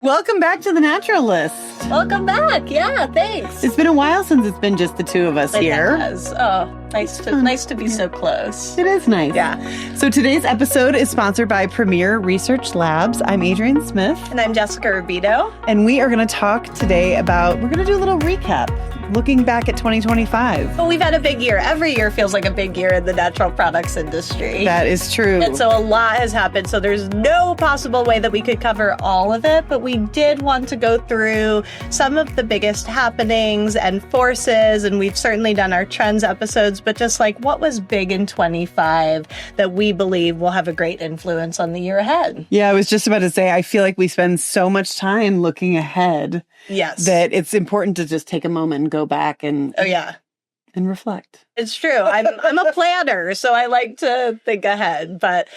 Welcome back to The Naturalist. Welcome back. Yeah, thanks. It's been a while since it's been just the two of us here. It has. Oh, nice to be so close. It is nice. Yeah. So today's episode is sponsored by Premier Research Labs. I'm Adrienne Smith. And I'm Jessica Rubino. And we are going to talk today we're going to do a little recap, looking back at 2025. Well, we've had a big year. Every year feels like a big year in the natural products industry. That is true. And so a lot has happened. So there's no possible way that we could cover all of it, but we did want to go through some of the biggest happenings and forces. And we've certainly done our trends episodes, but just like what was big in 25 that we believe will have a great influence on the year ahead. Yeah, I was just about to say, I feel like we spend so much time looking ahead. Yes. That it's important to just take a moment and go back and and reflect. It's true. I'm a planner, so I like to think ahead, but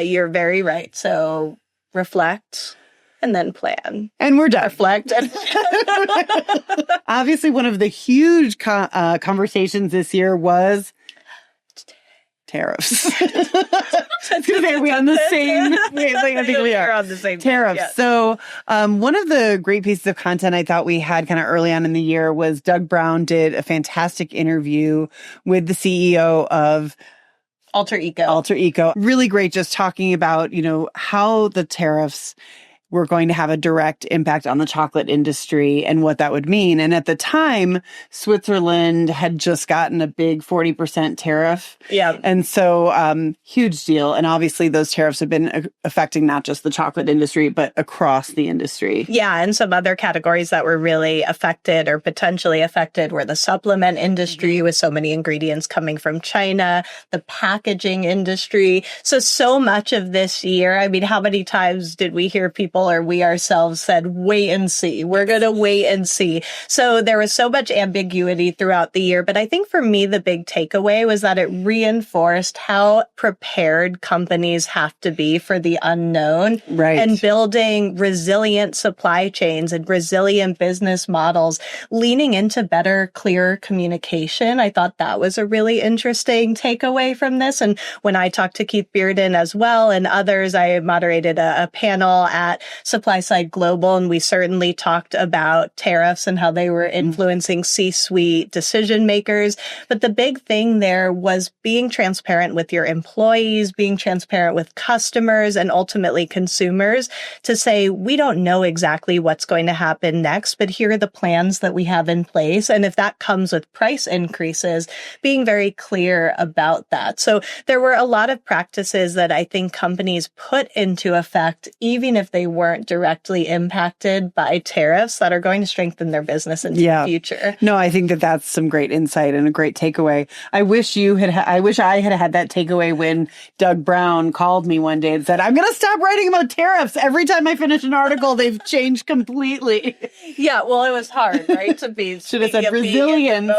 you're very right. So reflect and then plan. And we're done. Reflect. Obviously, one of the huge conversations this year was tariffs. I was going to say, are we on the same wavelength? I think we are. We're on the same tariffs. Yeah. So one of the great pieces of content I thought we had kind of early on in the year was Doug Brown did a fantastic interview with the CEO of Alter Eco. Really great, just talking about, how the tariffs were going to have a direct impact on the chocolate industry and what that would mean. And at the time, Switzerland had just gotten a big 40% tariff. Yeah. And so huge deal. And obviously those tariffs have been affecting not just the chocolate industry, but across the industry. Yeah. And some other categories that were really affected or potentially affected were the supplement industry with so many ingredients coming from China, the packaging industry. So much of this year, I mean, how many times did we hear people or we ourselves said, wait and see. We're going to wait and see. So there was so much ambiguity throughout the year. But I think for me, the big takeaway was that it reinforced how prepared companies have to be for the unknown. Right. And building resilient supply chains and resilient business models, leaning into better, clearer communication. I thought that was a really interesting takeaway from this. And when I talked to Keith Bearden as well and others, I moderated a panel at Supply Side Global, and we certainly talked about tariffs and how they were influencing C-suite decision makers. But the big thing there was being transparent with your employees, being transparent with customers, and ultimately consumers to say, we don't know exactly what's going to happen next, but here are the plans that we have in place. And if that comes with price increases, being very clear about that. So there were a lot of practices that I think companies put into effect, even if they weren't directly impacted by tariffs, that are going to strengthen their business into the future. No, I think that's some great insight and a great takeaway. I wish I had had that takeaway when Doug Brown called me one day and said, I'm going to stop writing about tariffs. Every time I finish an article, they've changed completely. Yeah, well, it was hard, right? To be should have said resilience.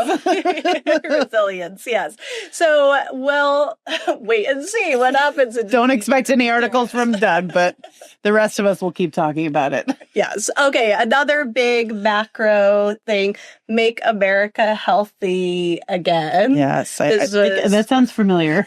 Resilience, yes. So we'll wait and see what happens. Don't expect any articles from Doug, but the rest of us will keep talking about it. Yes. Okay. Another big macro thing, make America healthy again. Yes. I think that sounds familiar.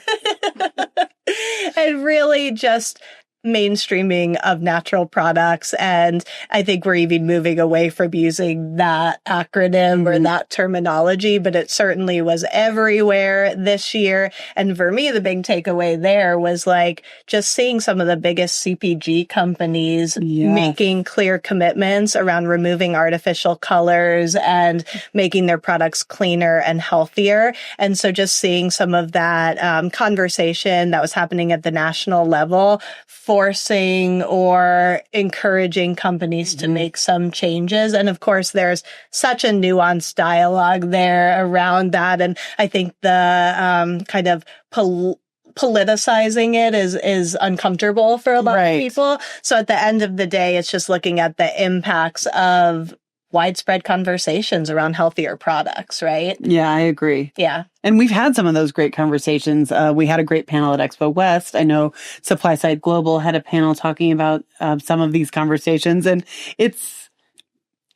And really just mainstreaming of natural products. And I think we're even moving away from using that acronym or that terminology, but it certainly was everywhere this year. And for me, the big takeaway there was like just seeing some of the biggest CPG companies making clear commitments around removing artificial colors and making their products cleaner and healthier. And so just seeing some of that conversation that was happening at the national level, forcing or encouraging companies to make some changes. And of course, there's such a nuanced dialogue there around that. And I think the kind of politicizing it is uncomfortable for a lot of people. So at the end of the day, it's just looking at the impacts of widespread conversations around healthier products, right? Yeah, I agree. Yeah. And we've had some of those great conversations. We had a great panel at Expo West. I know Supply Side Global had a panel talking about some of these conversations. And it's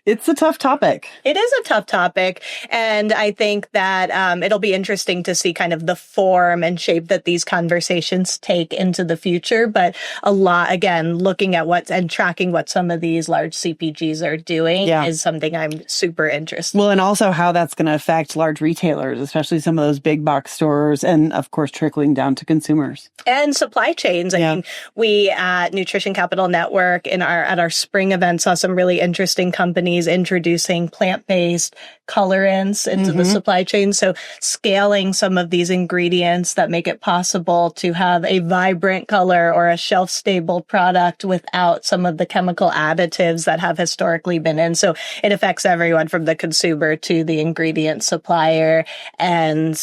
It's a tough topic. It is a tough topic. And I think that it'll be interesting to see kind of the form and shape that these conversations take into the future. But a lot, again, looking at and tracking what some of these large CPGs are doing is something I'm super interested in. Well, and also how that's going to affect large retailers, especially some of those big box stores, and of course, trickling down to consumers. And supply chains. I mean, we at Nutrition Capital Network at our spring event saw some really interesting companies introducing plant-based colorants into the supply chain. So scaling some of these ingredients that make it possible to have a vibrant color or a shelf-stable product without some of the chemical additives that have historically been in. So it affects everyone from the consumer to the ingredient supplier. And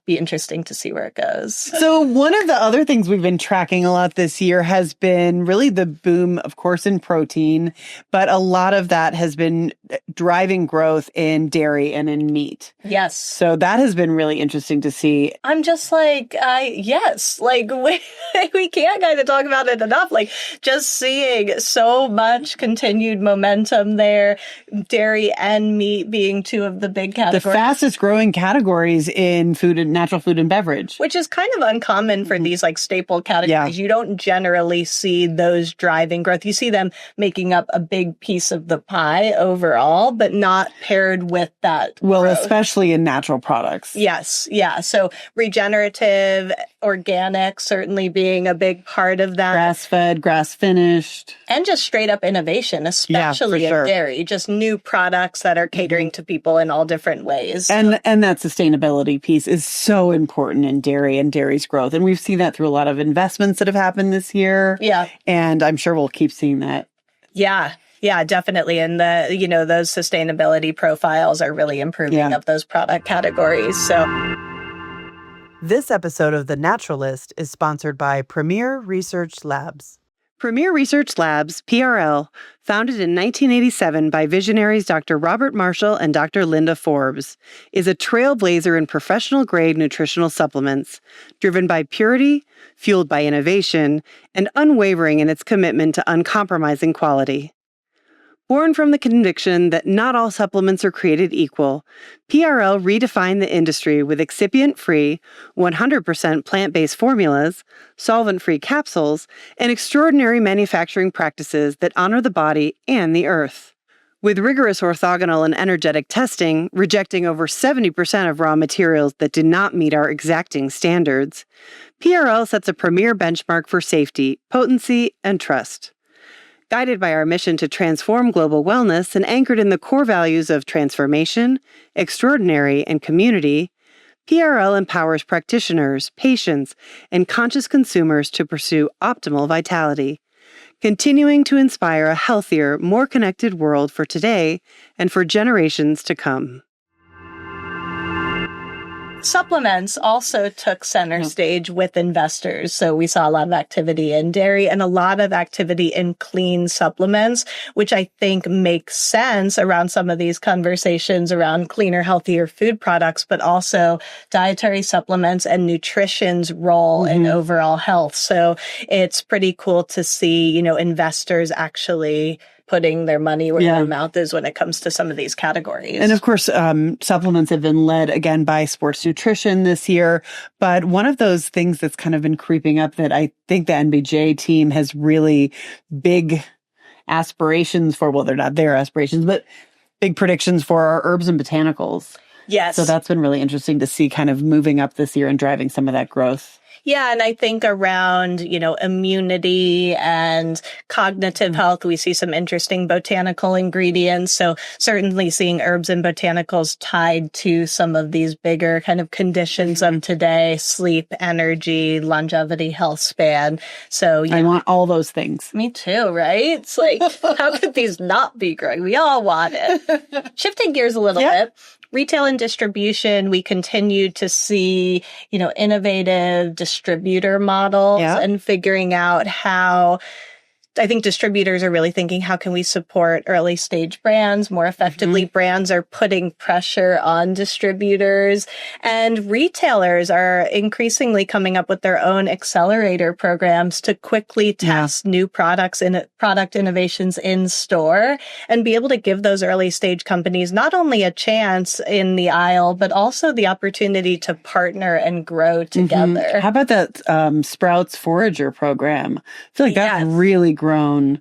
be interesting to see where it goes. So one of the other things we've been tracking a lot this year has been really the boom, of course, in protein, but a lot of that has been driving growth in dairy and in meat. Yes. So that has been really interesting to see. I'm just like, yes, like we can't kind of talk about it enough. Like just seeing so much continued momentum there, dairy and meat being two of the big categories. The fastest growing categories in food and natural food and beverage. Which is kind of uncommon for these like staple categories. You don't generally see those driving growth. You see them making up a big piece of the pie overall, but not paired with that Well, growth. Especially in natural products. Yes. Yeah. So regenerative, organic certainly being a big part of that. Grass-fed, grass-finished. And just straight up innovation, especially in dairy. Just new products that are catering to people in all different ways. And that sustainability piece is so important in dairy and dairy's growth. And we've seen that through a lot of investments that have happened this year. Yeah. And I'm sure we'll keep seeing that. Yeah. Yeah, definitely. And those sustainability profiles are really improving up those product categories. So this episode of The Naturalist is sponsored by Premier Research Labs. Premier Research Labs, PRL, founded in 1987 by visionaries Dr. Robert Marshall and Dr. Linda Forbes, is a trailblazer in professional-grade nutritional supplements, driven by purity, fueled by innovation, and unwavering in its commitment to uncompromising quality. Born from the conviction that not all supplements are created equal, PRL redefined the industry with excipient-free, 100% plant-based formulas, solvent-free capsules, and extraordinary manufacturing practices that honor the body and the earth. With rigorous orthogonal and energetic testing, rejecting over 70% of raw materials that do not meet our exacting standards, PRL sets a premier benchmark for safety, potency, and trust. Guided by our mission to transform global wellness and anchored in the core values of transformation, extraordinary, and community, PRL empowers practitioners, patients, and conscious consumers to pursue optimal vitality, continuing to inspire a healthier, more connected world for today and for generations to come. Supplements also took center stage with investors. So we saw a lot of activity in dairy and a lot of activity in clean supplements, which I think makes sense around some of these conversations around cleaner, healthier food products, but also dietary supplements and nutrition's role in overall health. So it's pretty cool to see, investors actually putting their money where their mouth is when it comes to some of these categories. And of course, supplements have been led again by sports nutrition this year. But one of those things that's kind of been creeping up that I think the NBJ team has really big aspirations for, well, they're not their aspirations, but big predictions for our herbs and botanicals. Yes. So that's been really interesting to see kind of moving up this year and driving some of that growth. Yeah. And I think around, immunity and cognitive health, we see some interesting botanical ingredients. So certainly seeing herbs and botanicals tied to some of these bigger kind of conditions of today, sleep, energy, longevity, health span. So I want all those things. Me too, right? It's like, how could these not be growing? We all want it. Shifting gears a little bit. Retail and distribution, we continue to see, innovative distributor models and figuring out how I think distributors are really thinking, how can we support early stage brands more effectively? Brands are putting pressure on distributors, and retailers are increasingly coming up with their own accelerator programs to quickly test new products and product innovations in store and be able to give those early stage companies not only a chance in the aisle, but also the opportunity to partner and grow together. How about that Sprouts Forager program? I feel like that's really grown.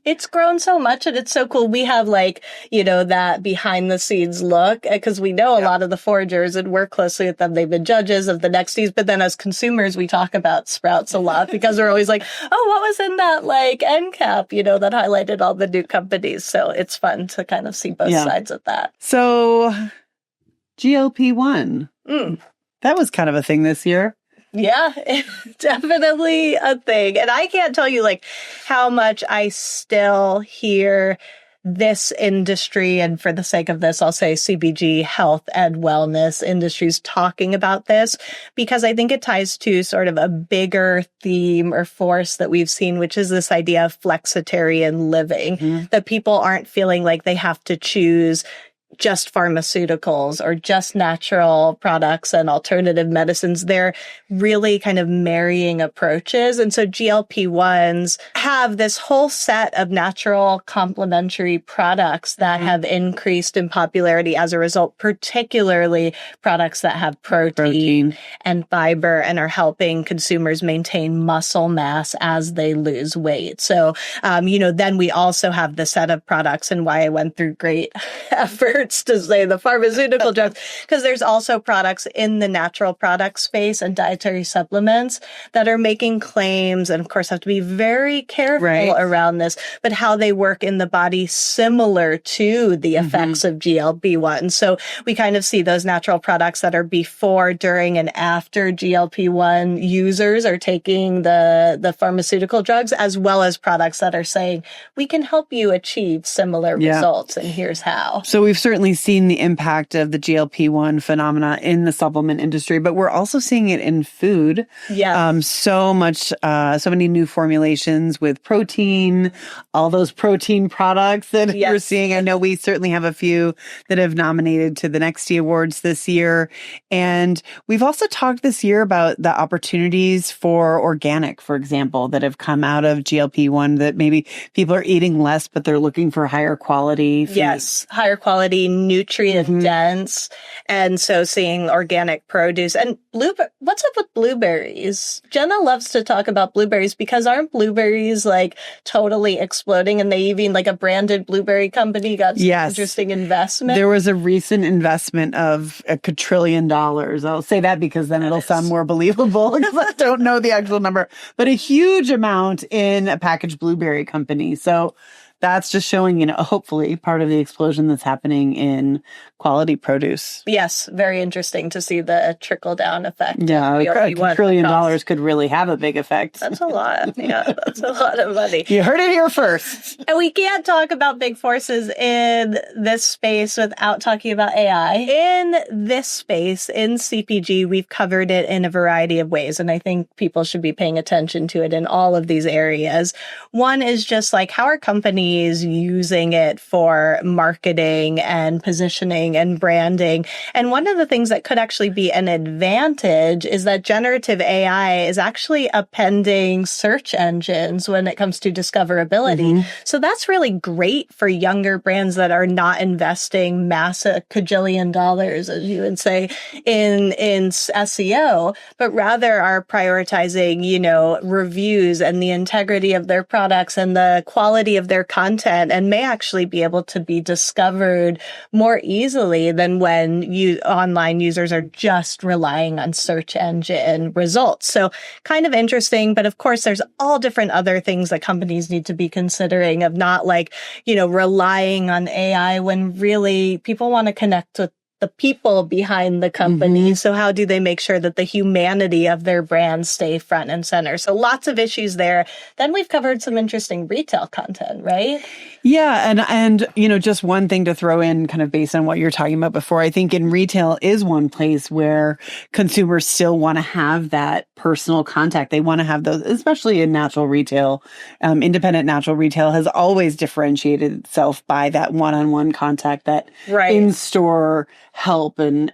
It's grown so much, and it's so cool. We have that behind the scenes look, because we know a lot of the foragers and work closely with them. They've been judges of the Nexties, but then as consumers, we talk about Sprouts a lot because we're always like, oh, what was in that end cap, that highlighted all the new companies. So it's fun to kind of see both sides of that. So GLP-1, that was kind of a thing this year. Yeah, definitely a thing. And I can't tell you how much I still hear this industry, and for the sake of this, I'll say CPG, health and wellness industries talking about this, because I think it ties to sort of a bigger theme or force that we've seen, which is this idea of flexitarian living, that people aren't feeling like they have to choose just pharmaceuticals or just natural products and alternative medicines. They're really kind of marrying approaches. And so GLP-1s have this whole set of natural complementary products that have increased in popularity as a result, particularly products that have protein and fiber and are helping consumers maintain muscle mass as they lose weight. So, then we also have the set of products, and why I went through great effort to say the pharmaceutical drugs, because there's also products in the natural product space and dietary supplements that are making claims, and of course have to be very careful around this, but how they work in the body similar to the effects of GLP-1. So we kind of see those natural products that are before, during, and after GLP-1 users are taking the pharmaceutical drugs, as well as products that are saying, we can help you achieve similar results, and here's how. So we've certainly seen the impact of the GLP-1 phenomena in the supplement industry, but we're also seeing it in food. Yeah. So many new formulations with protein, all those protein products that we're seeing. I know we certainly have a few that have nominated to the Nexty Awards this year. And we've also talked this year about the opportunities for organic, for example, that have come out of GLP-1, that maybe people are eating less, but they're looking for higher quality food. Yes, higher quality, nutrient dense. And so seeing organic produce and what's up with blueberries? Jenna loves to talk about blueberries, because aren't blueberries totally exploding, and they even a branded blueberry company got some interesting investment. There was a recent investment of $1 quadrillion. I'll say that because then it'll sound more believable, because I don't know the actual number, but a huge amount in a packaged blueberry company. So that's just showing, hopefully part of the explosion that's happening in quality produce. Yes, very interesting to see the trickle-down effect. Yeah, $1 trillion could really have a big effect. That's a lot. Yeah, that's a lot of money. You heard it here first. And we can't talk about big forces in this space without talking about AI. In this space, in CPG, we've covered it in a variety of ways, and I think people should be paying attention to it in all of these areas. One is just how are companies using it for marketing and positioning and branding. And one of the things that could actually be an advantage is that generative AI is actually appending search engines when it comes to discoverability. So that's really great for younger brands that are not investing massive cajillion dollars, as you would say, in SEO, but rather are prioritizing, reviews and the integrity of their products and the quality of their content, and may actually be able to be discovered more easily than when online users are just relying on search engine results. So kind of interesting, but of course there's all different other things that companies need to be considering, of not relying on AI when really people want to connect with the people behind the company. So how do they make sure that the humanity of their brands stay front and center? So lots of issues there. Then we've covered some interesting retail content, right? Yeah. And, just one thing to throw in kind of based on what you're talking about before, I think in retail is one place where consumers still want to have that personal contact. They want to have those, especially in natural retail. Independent natural retail has always differentiated itself by that one-on-one contact, that in-store help and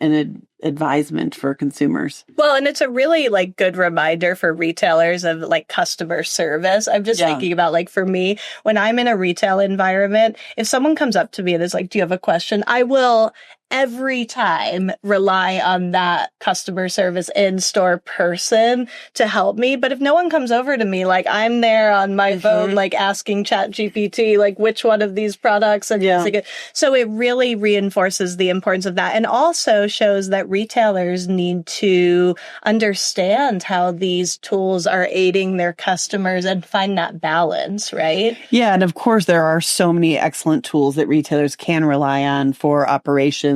advisement for consumers. Well, and it's a really good reminder for retailers of customer service. I'm just thinking about for me, when I'm in a retail environment, if someone comes up to me and is like, do you have a question? I will every time rely on that customer service in-store person to help me. But if no one comes over to me, I'm there on my phone, asking ChatGPT, which one of these products. And so it really reinforces the importance of that, and also shows that retailers need to understand how these tools are aiding their customers and find that balance, right? Yeah. And of course, there are so many excellent tools that retailers can rely on for operations,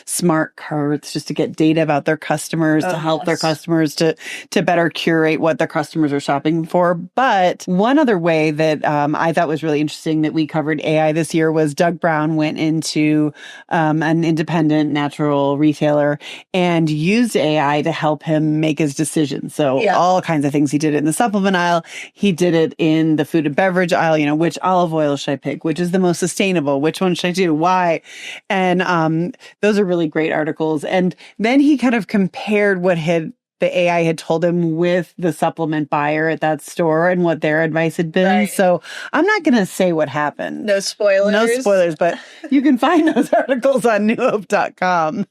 smart carts, just to get data about their customers, to help their customers to better curate what their customers are shopping for. But one other way that I thought was really interesting that we covered AI this year was Doug Brown went into an independent natural retailer and used AI to help him make his decisions. So all kinds of things he did it in the supplement aisle. He did it in the food and beverage aisle, which olive oil should I pick? Which is the most sustainable? Which one should I do? Why? And those are really great articles. And then he kind of compared what the AI had told him with the supplement buyer at that store and what their advice had been. Right. So I'm not going to say what happened. No spoilers. But you can find those articles on newhope.com.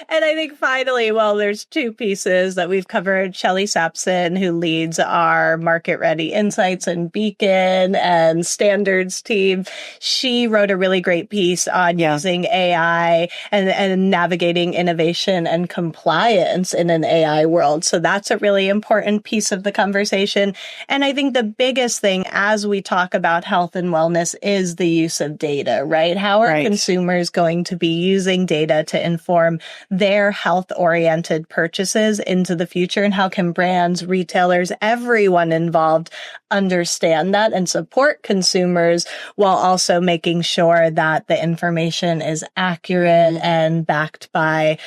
And I think finally, there's two pieces that we've covered. Shelley Sapson, who leads our Market Ready Insights and Beacon and Standards team. She wrote a really great piece on using AI and navigating innovation and compliance in an AI world. So that's a really important piece of the conversation. And I think the biggest thing as we talk about health and wellness is the use of data, right? How are consumers going to be using data to inform their health-oriented purchases into the future? And how can brands, retailers, everyone involved understand that and support consumers while also making sure that the information is accurate and backed by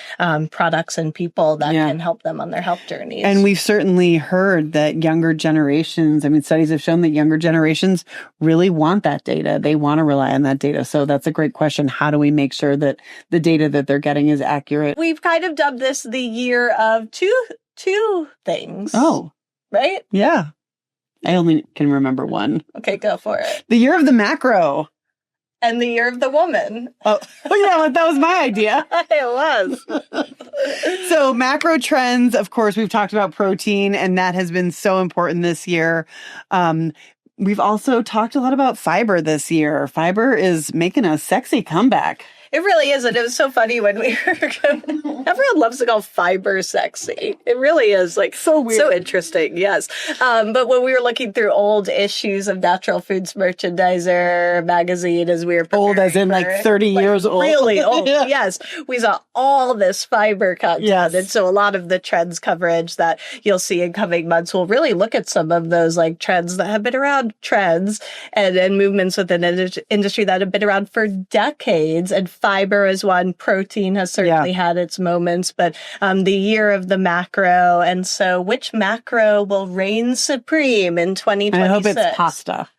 products and people that can help them on their health journeys. And we've certainly heard that younger generations, studies have shown that younger generations really want that data. They want to rely on that data. So that's a great question. How do we make sure that the data that they're getting is accurate? We've kind of dubbed this the year of two things. Oh. Right? Yeah. I only can remember one. Okay, go for it. The year of the macro. And the year of the woman. Oh yeah, that was my idea. It was. So macro trends, of course, we've talked about protein, and that has been so important this year. We've also talked a lot about fiber this year. Fiber is making a sexy comeback. It really is. And it was so funny when we were, everyone loves to call fiber sexy. It really is so weird. So interesting. Yes. But when we were looking through old issues of Natural Foods Merchandiser magazine as we were old as in 30 years old. Really old. Yes. We saw all this fiber content. Yes. And so a lot of the trends coverage that you'll see in coming months will really look at some of those trends that have been around, trends and movements within an industry that have been around for decades. And fiber is one. Protein has certainly had its moments, but the year of the macro. And so which macro will reign supreme in 2026? I hope it's pasta.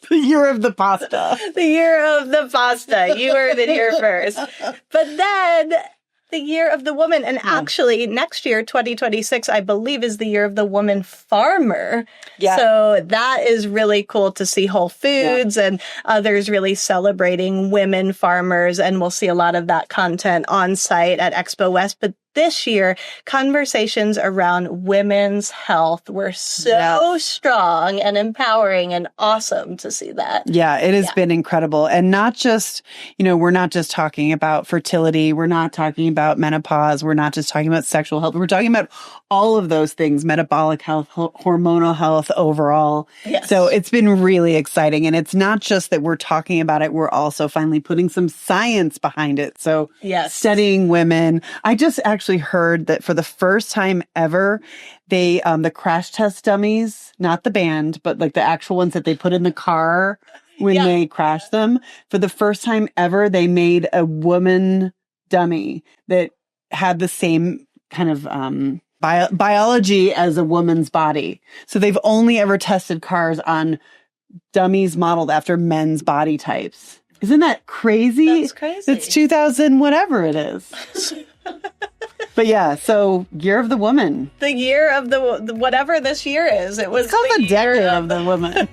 The year of the pasta. The year of the pasta. You heard it here first. But then the year of the woman. And actually, next year, 2026, I believe, is the year of the woman farmer. Yeah. So that is really cool to see Whole Foods and others really celebrating women farmers. And we'll see a lot of that content on site at Expo West. But this year, conversations around women's health were so strong and empowering and awesome to see that. Yeah, it has been incredible. And not just, we're not just talking about fertility. We're not talking about menopause. We're not just talking about sexual health. We're talking about all of those things, metabolic health, hormonal health overall. Yes. So it's been really exciting. And it's not just that we're talking about it. We're also finally putting some science behind it. So studying women. I just actually heard that for the first time ever, they, the crash test dummies, not the band, but like the actual ones that they put in the car when they crash them. For the first time ever, they made a woman dummy that had the same kind of, biology as a woman's body. So they've only ever tested cars on dummies modeled after men's body types. Isn't that crazy? That's crazy. It's 2000, whatever it is. But yeah, so Year of the Woman. The year of the whatever this year is. It was called the Decade of the Woman.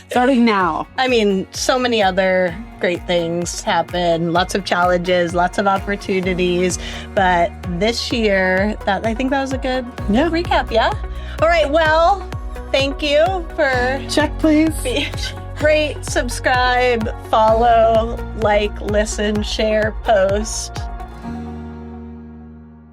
Starting now. I mean, so many other great things happen. Lots of challenges, lots of opportunities. But this year, I think that was a good recap, yeah? All right, well, thank you for... Check, please. Rate, subscribe, follow, like, listen, share, post.